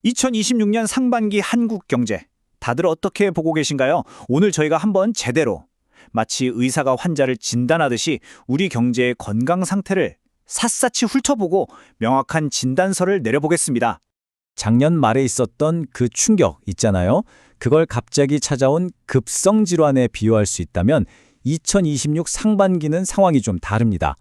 2026년 상반기 한국 경제, 다들 어떻게 보고 계신가요? 오늘 저희가 한번 제대로, 마치 의사가 환자를 진단하듯이 우리 경제의 건강 상태를 샅샅이 훑어보고 명확한 진단서를 내려보겠습니다. 작년 말에 있었던 그 충격 있잖아요. 그걸 갑자기 찾아온 급성 질환에 비유할 수 있다면 2026 상반기는 상황이 좀 다릅니다.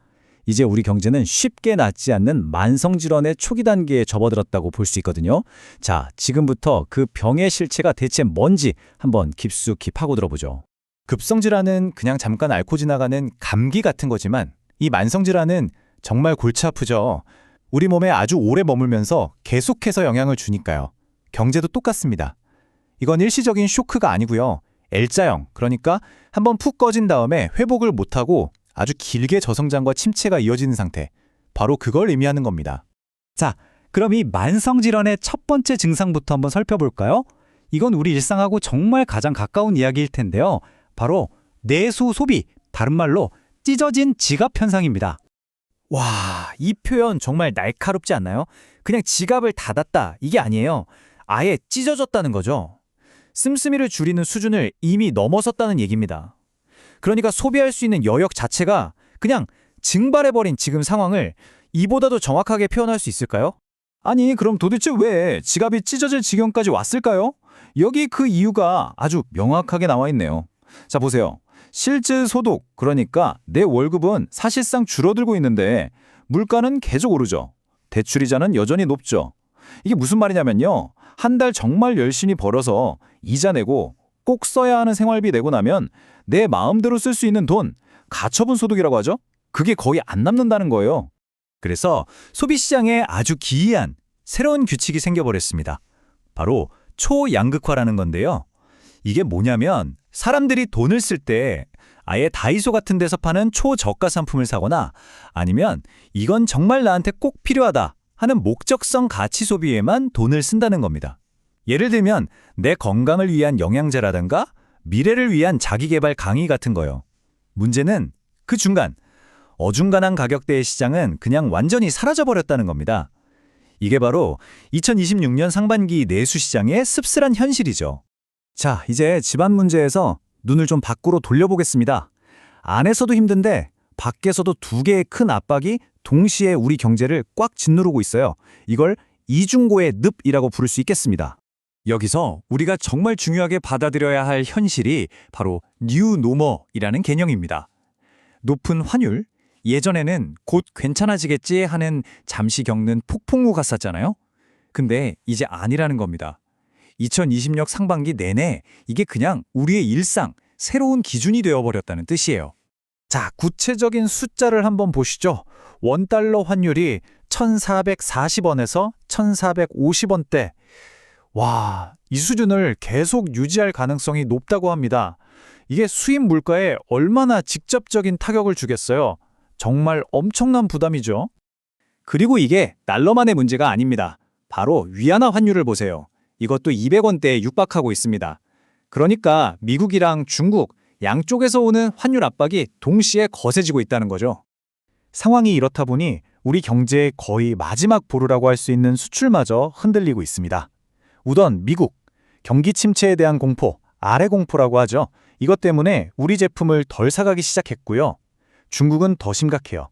이제 우리 경제는 쉽게 낫지 않는 만성 질환의 초기 단계에 접어들었다고 볼 수 있거든요. 자, 지금부터 그 병의 실체가 대체 뭔지 한번 깊숙이 파고들어보죠. 급성질환은 그냥 잠깐 앓고 지나가는 감기 같은 거지만 이 만성질환은 정말 골치 아프죠. 우리 몸에 아주 오래 머물면서 계속해서 영향을 주니까요. 경제도 똑같습니다. 이건 일시적인 쇼크가 아니고요. L자형, 그러니까 한번 푹 꺼진 다음에 회복을 못하고 아주 길게 저성장과 침체가 이어지는 상태, 바로 그걸 의미하는 겁니다. 자, 그럼 이 만성 질환의 첫 번째 증상부터 한번 살펴볼까요? 이건 우리 일상하고 정말 가장 가까운 이야기일 텐데요. 바로 내수 소비, 다른 말로 찢어진 지갑 현상입니다. 와, 이 표현 정말 날카롭지 않나요? 그냥 지갑을 닫았다, 이게 아니에요. 아예 찢어졌다는 거죠. 씀씀이를 줄이는 수준을 이미 넘어섰다는 얘기입니다. 그러니까 소비할 수 있는 여력 자체가 그냥 증발해버린 지금 상황을 이보다도 정확하게 표현할 수 있을까요? 아니, 그럼 도대체 왜 지갑이 찢어질 지경까지 왔을까요? 여기 그 이유가 아주 명확하게 나와 있네요. 자, 보세요. 실질 소득, 그러니까 내 월급은 사실상 줄어들고 있는데 물가는 계속 오르죠. 대출이자는 여전히 높죠. 이게 무슨 말이냐면요. 한 달 정말 열심히 벌어서 이자 내고 꼭 써야 하는 생활비 내고 나면 내 마음대로 쓸 수 있는 돈, 가처분 소득이라고 하죠? 그게 거의 안 남는다는 거예요. 그래서 소비시장에 아주 기이한 새로운 규칙이 생겨버렸습니다. 바로 초양극화라는 건데요. 이게 뭐냐면 사람들이 돈을 쓸 때 아예 다이소 같은 데서 파는 초저가 상품을 사거나 아니면 이건 정말 나한테 꼭 필요하다 하는 목적성 가치 소비에만 돈을 쓴다는 겁니다. 예를 들면 내 건강을 위한 영양제라든가 미래를 위한 자기계발 강의 같은 거요. 문제는 그 중간, 어중간한 가격대의 시장은 그냥 완전히 사라져버렸다는 겁니다. 이게 바로 2026년 상반기 내수 시장의 씁쓸한 현실이죠. 자, 이제 집안 문제에서 눈을 좀 밖으로 돌려보겠습니다. 안에서도 힘든데 밖에서도 두 개의 큰 압박이 동시에 우리 경제를 꽉 짓누르고 있어요. 이걸 이중고의 늪이라고 부를 수 있겠습니다. 여기서 우리가 정말 중요하게 받아들여야 할 현실이 바로 뉴노멀이라는 개념입니다. 높은 환율, 예전에는 곧 괜찮아지겠지 하는 잠시 겪는 폭풍우 같았잖아요. 근데 이제 아니라는 겁니다. 2026 상반기 내내 이게 그냥 우리의 일상, 새로운 기준이 되어버렸다는 뜻이에요. 자, 구체적인 숫자를 한번 보시죠. 원달러 환율이 1,440원에서 1,450원대. 와, 이 수준을 계속 유지할 가능성이 높다고 합니다. 이게 수입 물가에 얼마나 직접적인 타격을 주겠어요. 정말 엄청난 부담이죠. 그리고 이게 달러만의 문제가 아닙니다. 바로 위안화 환율을 보세요. 이것도 200원대에 육박하고 있습니다. 그러니까 미국이랑 중국 양쪽에서 오는 환율 압박이 동시에 거세지고 있다는 거죠. 상황이 이렇다 보니 우리 경제의 거의 마지막 보루라고 할 수 있는 수출마저 흔들리고 있습니다. 우선 미국, 경기 침체에 대한 공포, 아래 공포라고 하죠. 이것 때문에 우리 제품을 덜 사가기 시작했고요. 중국은 더 심각해요.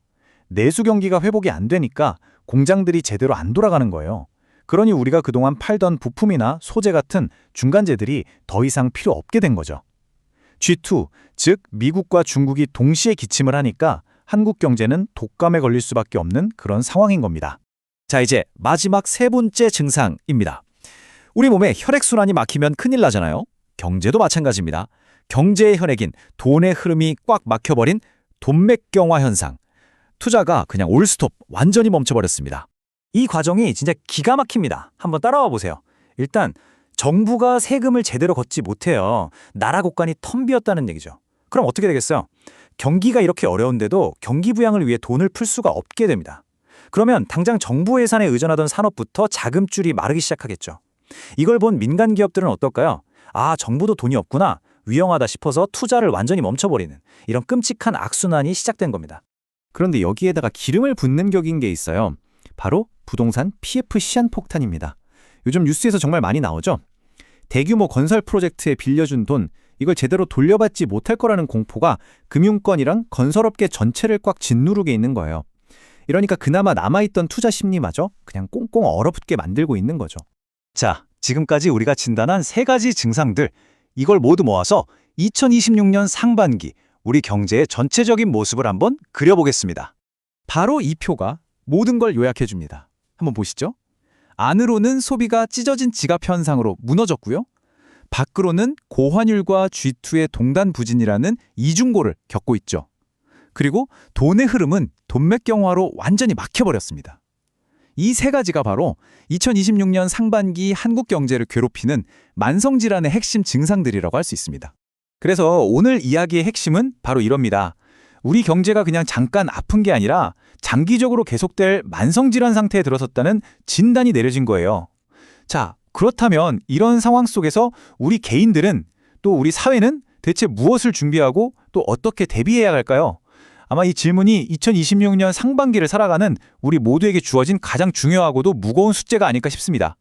내수 경기가 회복이 안 되니까 공장들이 제대로 안 돌아가는 거예요. 그러니 우리가 그동안 팔던 부품이나 소재 같은 중간재들이 더 이상 필요 없게 된 거죠. G2, 즉 미국과 중국이 동시에 기침을 하니까 한국 경제는 독감에 걸릴 수밖에 없는 그런 상황인 겁니다. 자, 이제 마지막 세 번째 증상입니다. 우리 몸에 혈액순환이 막히면 큰일 나잖아요. 경제도 마찬가지입니다. 경제의 혈액인 돈의 흐름이 꽉 막혀버린 돈맥경화 현상. 투자가 그냥 올스톱, 완전히 멈춰버렸습니다. 이 과정이 진짜 기가 막힙니다. 한번 따라와 보세요. 일단 정부가 세금을 제대로 걷지 못해요. 나라 곳간이 텅 비었다는 얘기죠. 그럼 어떻게 되겠어요? 경기가 이렇게 어려운데도 경기 부양을 위해 돈을 풀 수가 없게 됩니다. 그러면 당장 정부 예산에 의존하던 산업부터 자금줄이 마르기 시작하겠죠. 이걸 본 민간 기업들은 어떨까요? 아, 정부도 돈이 없구나. 위험하다 싶어서 투자를 완전히 멈춰버리는 이런 끔찍한 악순환이 시작된 겁니다. 그런데 여기에다가 기름을 붓는 격인 게 있어요. 바로 부동산 PF 시한폭탄입니다. 요즘 뉴스에서 정말 많이 나오죠. 대규모 건설 프로젝트에 빌려준 돈, 이걸 제대로 돌려받지 못할 거라는 공포가 금융권이랑 건설업계 전체를 꽉 짓누르게 있는 거예요. 이러니까 그나마 남아있던 투자 심리마저 그냥 꽁꽁 얼어붙게 만들고 있는 거죠. 자, 지금까지 우리가 진단한 세 가지 증상들, 이걸 모두 모아서 2026년 상반기 우리 경제의 전체적인 모습을 한번 그려보겠습니다. 바로 이 표가 모든 걸 요약해 줍니다. 한번 보시죠. 안으로는 소비가 찢어진 지갑 현상으로 무너졌고요. 밖으로는 고환율과 G2의 동단 부진이라는 이중고를 겪고 있죠. 그리고 돈의 흐름은 돈맥경화로 완전히 막혀버렸습니다. 이 세 가지가 바로 2026년 상반기 한국 경제를 괴롭히는 만성질환의 핵심 증상들이라고 할 수 있습니다. 그래서 오늘 이야기의 핵심은 바로 이럽니다. 우리 경제가 그냥 잠깐 아픈 게 아니라 장기적으로 계속될 만성질환 상태에 들어섰다는 진단이 내려진 거예요. 자, 그렇다면 이런 상황 속에서 우리 개인들은 또 우리 사회는 대체 무엇을 준비하고 또 어떻게 대비해야 할까요? 아마 이 질문이 2026년 상반기를 살아가는 우리 모두에게 주어진 가장 중요하고도 무거운 숙제가 아닐까 싶습니다.